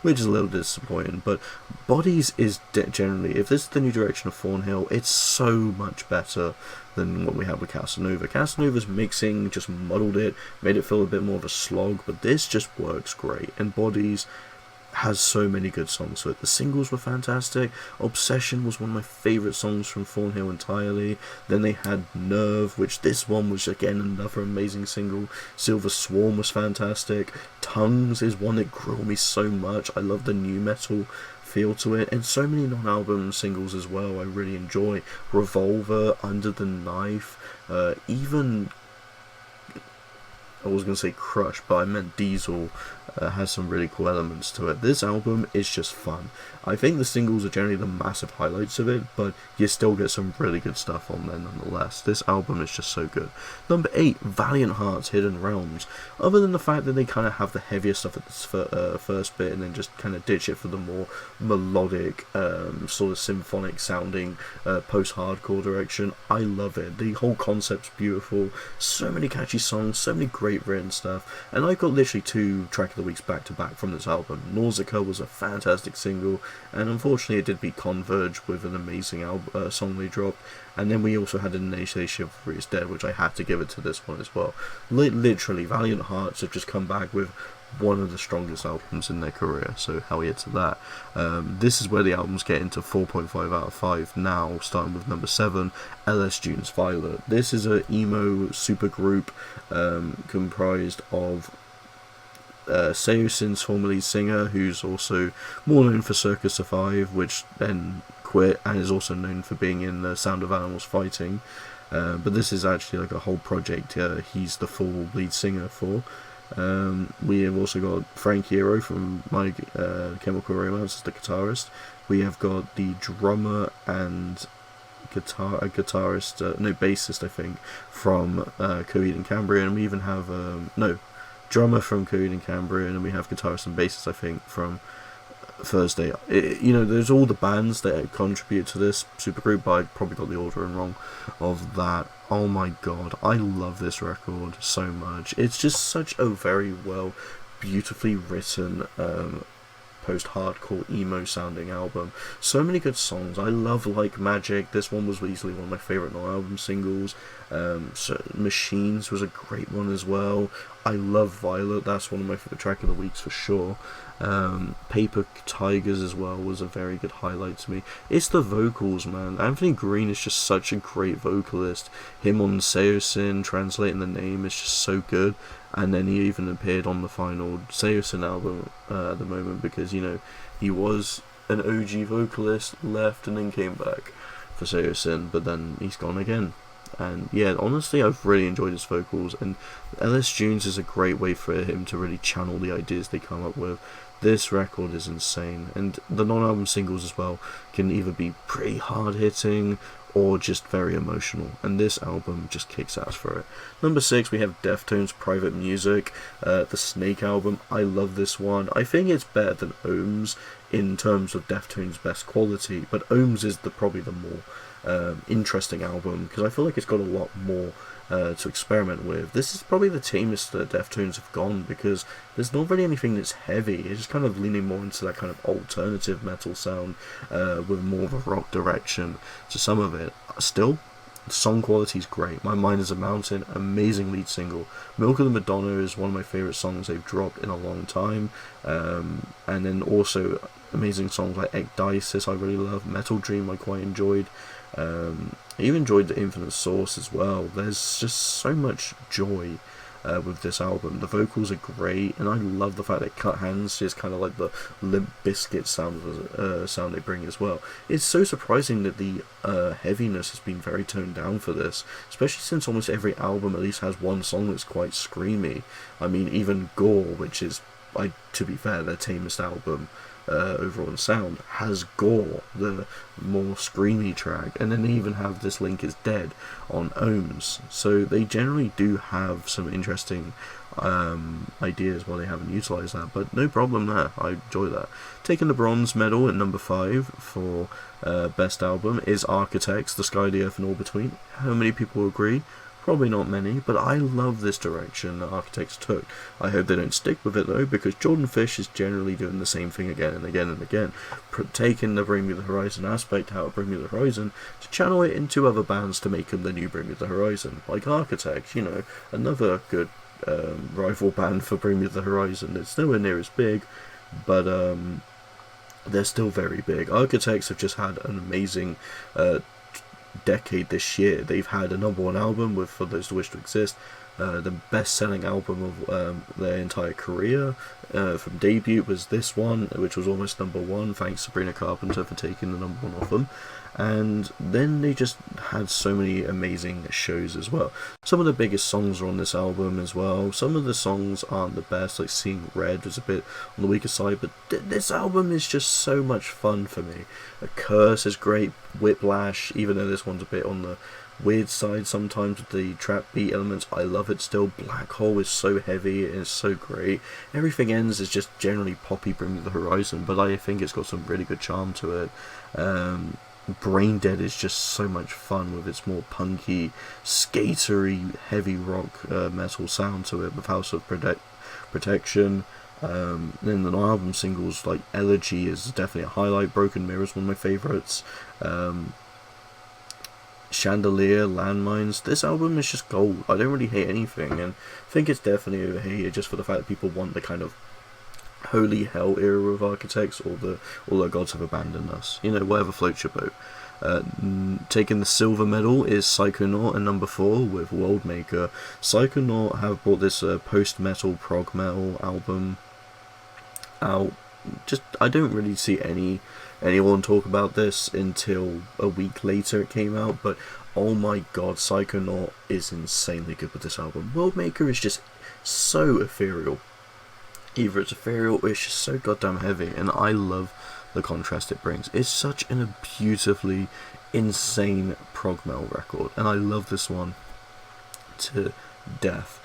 which is a little disappointing. But Bodies is generally, if this is the new direction of Thornhill, it's so much better than what we have with Casanova. Casanova's mixing just muddled it, made it feel a bit more of a slog, but this just works great, and Bodies has so many good songs to it. The singles were fantastic. Obsession was one of my favourite songs from Thornhill entirely. Then they had Nerve, which this one was again another amazing single. Silver Swarm was fantastic. Tongues is one that grew on me so much. I love the new metal feel to it, and so many non-album singles as well I really enjoy. Revolver, Under the Knife, even, I was going to say Crush, but I meant Diesel, has some really cool elements to it. This album is just fun. I think the singles are generally the massive highlights of it, but you still get some really good stuff on there nonetheless. This album is just so good. Number 8, Valiant Hearts, Hidden Realms. Other than the fact that they kind of have the heavier stuff at this first bit and then just kind of ditch it for the more melodic, sort of symphonic sounding post-hardcore direction, I love it. The whole concept's beautiful, so many catchy songs, so many great written stuff, and I got literally 2 track of the weeks back to back from this album. Nausicaa was a fantastic single, and unfortunately it did beat Converge with an amazing song they dropped, and then we also had an Nation Chivalry is Dead, which I had to give it to this one as well. Literally, Valiant Hearts have just come back with one of the strongest albums in their career, so hell yeah to that. This is where the albums get into 4.5 out of 5 now, starting with number 7, LS Dunes Violet. This is a emo super group comprised of Seosin's former lead singer, who's also more known for Circus Survive, which then quit, and is also known for being in The Sound of Animals Fighting. But this is actually like a whole project he's the full lead singer for. We have also got Frank Hero from My Chemical Romance as the guitarist. We have got the drummer and bassist, I think, from Coheed and Cambria, and we even have drummer from Coheed and Cambria, and we have guitarist and bassist, I think, from Thursday. There's all the bands that contribute to this supergroup, but I probably got the ordering wrong of that. Oh my god, I love this record so much. It's just such a very well, beautifully written, post-hardcore emo sounding album. So many good songs. I love Like Magic. This one was easily one of my favourite non-album singles. So Machines was a great one as well. I love Violet. That's one of my favourite track of the weeks for sure. Paper Tigers as well was a very good highlight to me. It's the vocals, man. Anthony Green is just such a great vocalist. Him on Seosin translating the name is just so good. And then he even appeared on the final Seosin album at the moment, because he was an OG vocalist, left and then came back for Seosin, but then he's gone again. And yeah, honestly, I've really enjoyed his vocals, and LS Dunes is a great way for him to really channel the ideas they come up with. This record is insane, and the non-album singles as well can either be pretty hard-hitting or just very emotional, and this album just kicks ass for it. Number 6, we have Deftones' Private Music, the Snake album. I love this one. I think it's better than Ohms in terms of Deftones' best quality, but Ohms is probably the more interesting album, because I feel like it's got a lot more to experiment with. This is probably the tamest that Deftones have gone, because there's not really anything that's heavy. It's just kind of leaning more into that kind of alternative metal sound with more of a rock direction to some of it. Still, the song quality is great. My Mind is a Mountain, amazing lead single. Milk of the Madonna is one of my favourite songs they've dropped in a long time. And then also amazing songs like Ecdysis I really love. Metal Dream I quite enjoyed. I even enjoyed the Infinite Source as well. There's just so much joy with this album. The vocals are great, and I love the fact that Cut Hands is kind of like the Limp Bizkit sound they bring as well. It's so surprising that the heaviness has been very toned down for this, especially since almost every album at least has one song that's quite screamy. I mean, even Gore, which is, to be fair, their tamest album overall in sound, has Gore, the more screamy track, and then they even have This Link Is Dead on Ohms. So they generally do have some interesting ideas why they haven't utilised that, but no problem there. I enjoy that. Taking the bronze medal at number 5 for best album is Architects, The Sky, the Earth and All Between. How many people agree? Probably not many, but I love this direction that Architects took. I hope they don't stick with it though, because Jordan Fish is generally doing the same thing again and again and again, taking the Bring Me the Horizon aspect out of Bring Me the Horizon to channel it into other bands to make them the new Bring Me the Horizon, like Architects, another good rival band for Bring Me the Horizon. It's nowhere near as big, but they're still very big. Architects have just had an amazing decade this year. They've had a #1 album with For Those Who Wish to Exist, the best-selling album of their entire career. From debut was this one, which was almost #1, thanks to Sabrina Carpenter for taking the #1 off them. And then they just had so many amazing shows as well. Some of the biggest songs are on this album as well. Some of the songs aren't the best, like Seeing Red was a bit on the weaker side, but this album is just so much fun for me. A Curse is great, Whiplash, even though this one's a bit on the weird side sometimes with the trap beat elements, I love it still. Black Hole is so heavy, and it's so great. Everything Ends is just generally poppy, Bring Me the Horizon, but I think it's got some really good charm to it. Brain Dead is just so much fun with its more punky, skatery, heavy rock metal sound to it with House of Protection. Then the album singles like Elegy is definitely a highlight. Broken Mirror is one of my favourites. Chandelier, Landmines. This album is just gold. I don't really hate anything, and I think it's definitely overhated just for the fact that people want the kind of Holy Hell era of Architects, or the All Our Gods Have Abandoned Us. You know, whatever floats your boat. Taking the silver medal is Psychonaut and #4 with Worldmaker. Psychonaut have brought this post-metal, prog metal album out. Just, I don't really see anyone talk about this until a week later it came out, but oh my god, Psychonaut is insanely good with this album. Worldmaker is just so ethereal. Either it's ethereal or it's just so goddamn heavy, and I love the contrast it brings. It's such a beautifully insane prog metal record, and I love this one to death.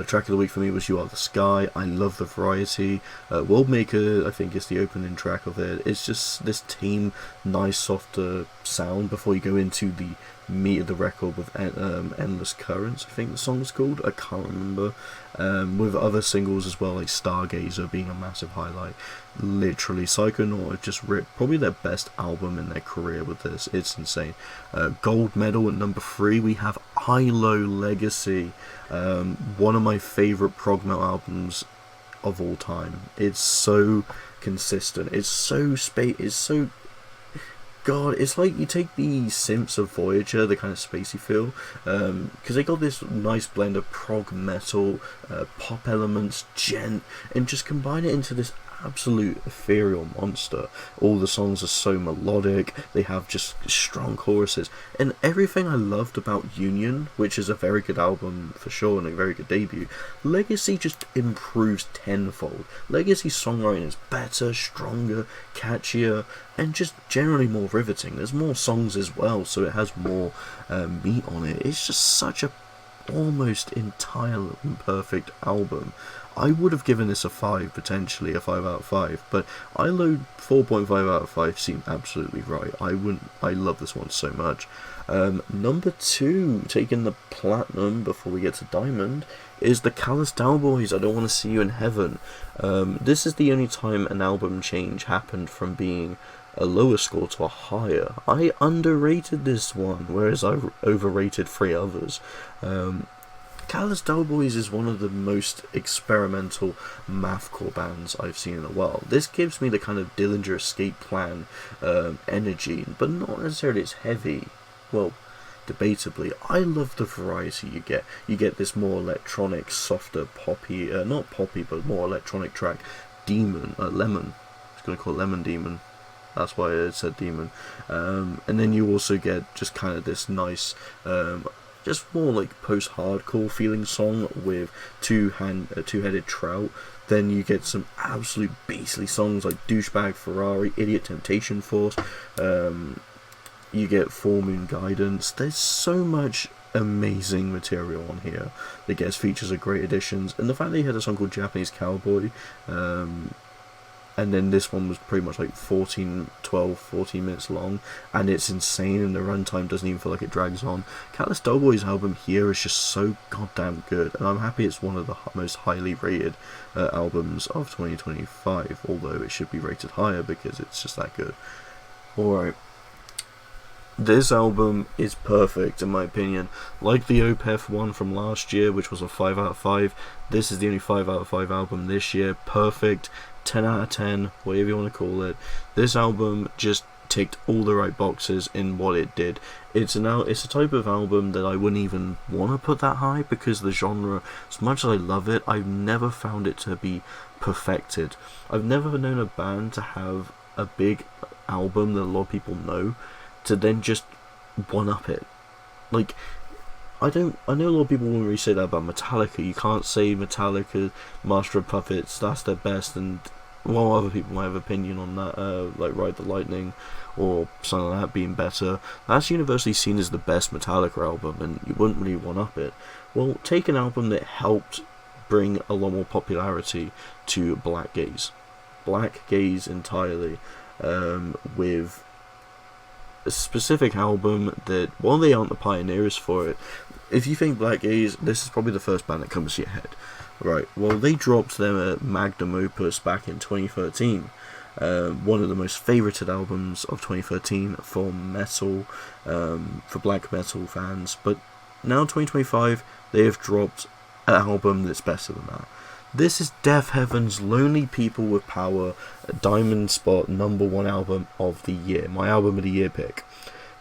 Track of the week for me was You Are the Sky. I love the variety. Worldmaker, I think, is the opening track of it. It's just this tame, nice, softer sound before you go into the meat of the record with Endless Currents, I think the song's called. I can't remember. With other singles as well, like Stargazer being a massive highlight. Literally, Psychonaut have just ripped probably their best album in their career with this. It's insane. Gold medal at #3, we have ILO Legacy. One of my favourite prog metal albums of all time. It's so consistent. It's so God, it's like you take the synths of Voyager, the kind of spacey feel, because they got this nice blend of prog metal, pop elements, gent, and just combine it into this absolute ethereal monster. All the songs are so melodic, they have just strong choruses, and everything I loved about Union, which is a very good album for sure and a very good debut, Legacy just improves tenfold. Legacy songwriting is better, stronger, catchier, and just generally more riveting. There's more songs as well, so it has more meat on it. It's just such a almost entirely perfect album. I would have given this a 5, potentially a 5 out of 5, but ILO 4.5 out of 5 seemed absolutely right. I love this one so much. #2, taking the platinum before we get to diamond, is the Callous Cowboys, I Don't Want to See You in Heaven. This is the only time an album change happened from being a lower score to a higher. I underrated this one, whereas I overrated 3 others. Callous Cowboys is one of the most experimental mathcore bands I've seen in a while. This gives me the kind of Dillinger Escape Plan energy, but not necessarily it's heavy. Well, debatably, I love the variety you get. You get this more electronic, softer, poppy, not poppy, but more electronic track, Lemon. I was going to call it Lemon Demon. That's why I said Demon. And then you also get just kind of this nice, just more like post-hardcore feeling song with two-headed trout. Then you get some absolute beastly songs like Douchebag Ferrari, Idiot Temptation Force. You get Full Moon Guidance. There's so much amazing material on here. The guest features are great additions, and the fact that you had a song called Japanese Cowboy, and then this one was pretty much like 14 minutes long, and it's insane, and the runtime doesn't even feel like it drags on. Callous Cowboys album here is just so goddamn good, and I'm happy it's one of the most highly rated albums of 2025, although it should be rated higher because it's just that good. Alright. This album is perfect in my opinion. Like the Opeth one from last year, which was a 5 out of 5, this is the only 5 out of 5 album this year. Perfect, 10 out of 10, whatever you want to call it. This album just ticked all the right boxes in what it did. It's a type of album that I wouldn't even want to put that high, because the genre, as much as I love it, I've never found it to be perfected. I've never known a band to have a big album that a lot of people know to then just one up it. Like, I know a lot of people won't really say that about Metallica. You can't say Metallica, Master of Puppets, that's their best, and while other people might have opinion on that, like Ride the Lightning or something like that being better, that's universally seen as the best Metallica album, and you wouldn't really one up it. Well, take an album that helped bring a lot more popularity to black gaze entirely, with a specific album that, while they aren't the pioneers for it, if you think black gaze, this is probably the first band that comes to your head. Right, well, they dropped their magnum opus back in 2013, one of the most favoured albums of 2013 for metal, for black metal fans, but now 2025, they have dropped an album that's better than that. This is Death Heaven's Lonely People with Power, Diamond Spot #1 album of the year, my album of the year pick.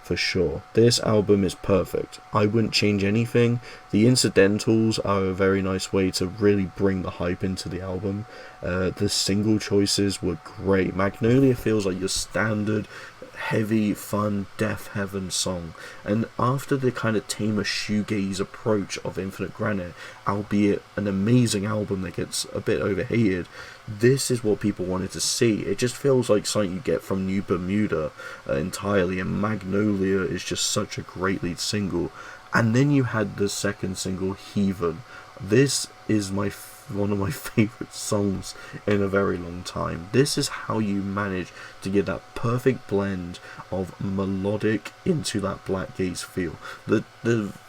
For sure. This album is perfect. I wouldn't change anything. The incidentals are a very nice way to really bring the hype into the album. The single choices were great. Magnolia feels like your standard heavy, fun Death Heaven song, and after the kind of tamer shoegaze approach of Infinite Granite, albeit an amazing album that gets a bit overhated, this is what people wanted to see. It just feels like something you get from New Bermuda entirely, and Magnolia is just such a great lead single. And then you had the second single, Heathen. This is one of my favourite songs in a very long time. This is how you manage to get that perfect blend of melodic into that black gaze feel. The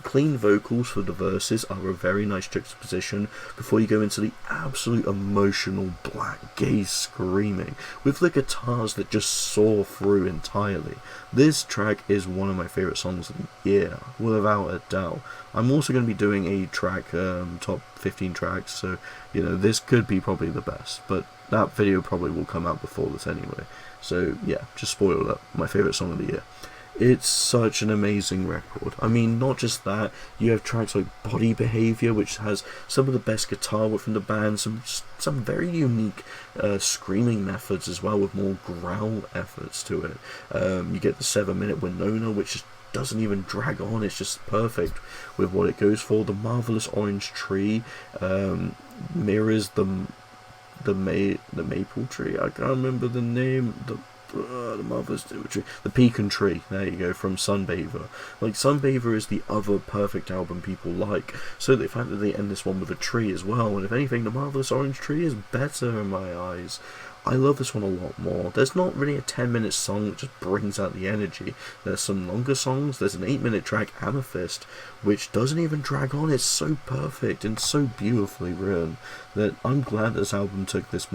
clean vocals for the verses are a very nice juxtaposition before you go into the absolute emotional black gaze screaming with the guitars that just soar through entirely. This track is one of my favourite songs of the year, without a doubt. I'm also going to be doing a track, top 15 tracks, so, you know, this could be probably the best, but that video probably will come out before this anyway. So, yeah, just spoiled up, my favourite song of the year. It's such an amazing record. I mean, not just that, you have tracks like Body Behavior, which has some of the best guitar work from the band, some very unique screaming methods as well, with more growl efforts to it. You get the 7-minute Winona, which just doesn't even drag on, it's just perfect with what it goes for. The Marvelous Orange Tree mirrors the maple tree. I can't remember the name. The Marvelous Tree, the Pecan Tree. There you go, from Sunbather. Like, Sunbather is the other perfect album people like. So the fact that they end this one with a tree as well, and if anything, the Marvelous Orange Tree is better in my eyes. I love this one a lot more. There's not really a 10-minute song that just brings out the energy. There's some longer songs. There's an 8-minute track, Amethyst, which doesn't even drag on. It's so perfect and so beautifully written that I'm glad this album took this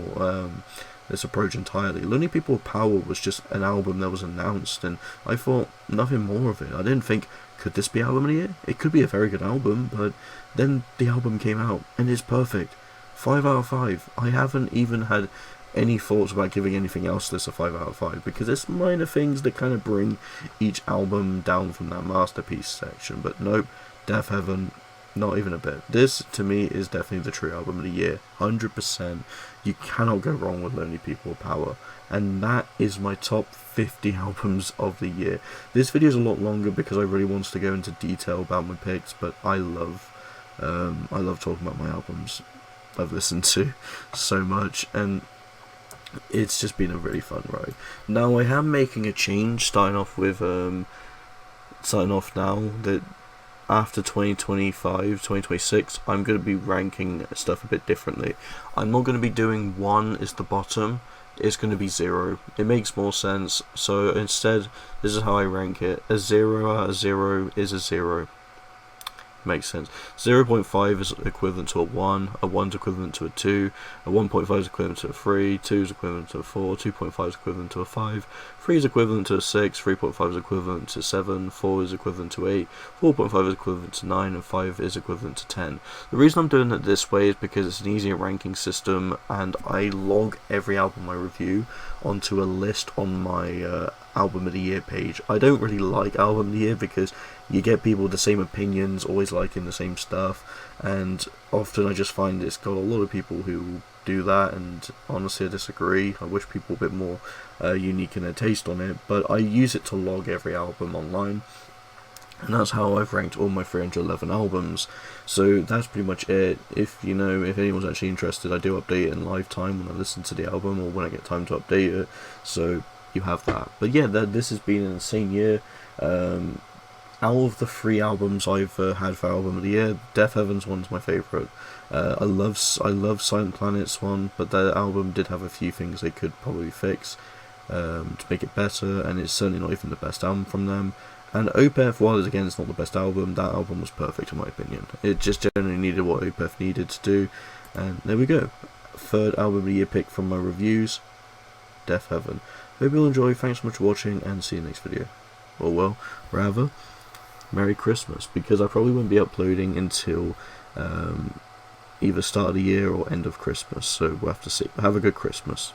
approach entirely. Lonely People with Power was just an album that was announced, and I thought nothing more of it. I didn't think, could this be album of the year? It could be a very good album, but then the album came out, and it's perfect. 5 out of 5. I haven't even had any thoughts about giving anything else this a 5 out of 5, because there's minor things that kind of bring each album down from that masterpiece section, but nope, Death Heaven, not even a bit. This, to me, is definitely the true album of the year, 100%. You cannot go wrong with Lonely People with Power, and that is my top 50 albums of the year. This video is a lot longer because I really wanted to go into detail about my picks, but I love talking about my albums I've listened to so much, and it's just been a really fun ride. Now I am making a change, starting off now that after 2025, 2026, I'm going to be ranking stuff a bit differently. I'm not going to be doing 1 is the bottom, it's going to be 0. It makes more sense, so instead, this is how I rank it. A 0 out of 0 is a 0. Makes sense. 0.5 is equivalent to a 1, a 1 is equivalent to a 2, a 1.5 is equivalent to a 3, 2 is equivalent to a 4, 2.5 is equivalent to a 5, 3 is equivalent to a 6, 3.5 is equivalent to 7, 4 is equivalent to 8, 4.5 is equivalent to 9, and 5 is equivalent to 10. The reason I'm doing it this way is because it's an easier ranking system, and I log every album I review onto a list on my album of the year page. I don't really like album of the year because you get people with the same opinions, always liking the same stuff, and often I just find it's got a lot of people who do that, and honestly I disagree. I wish people were a bit more unique in their taste on it, but I use it to log every album online, and that's how I've ranked all my 311 albums. So that's pretty much it. If anyone's actually interested, I do update it in live time when I listen to the album or when I get time to update it, so you have that. But yeah, this has been an insane year. Out of the 3 albums I've had for album of the year, Death Heaven's one's my favourite. I love Silent Planet's one, but that album did have a few things they could probably fix to make it better, and it's certainly not even the best album from them. And Opeth, while again it's not the best album, that album was perfect in my opinion. It just generally needed what Opeth needed to do, and there we go. 3rd album of the year pick from my reviews, Death Heaven. Hope you'll enjoy. Thanks so much for watching, and see you next video. Or well, rather, Merry Christmas, because I probably won't be uploading until either start of the year or end of Christmas, so we'll have to see. Have a good Christmas.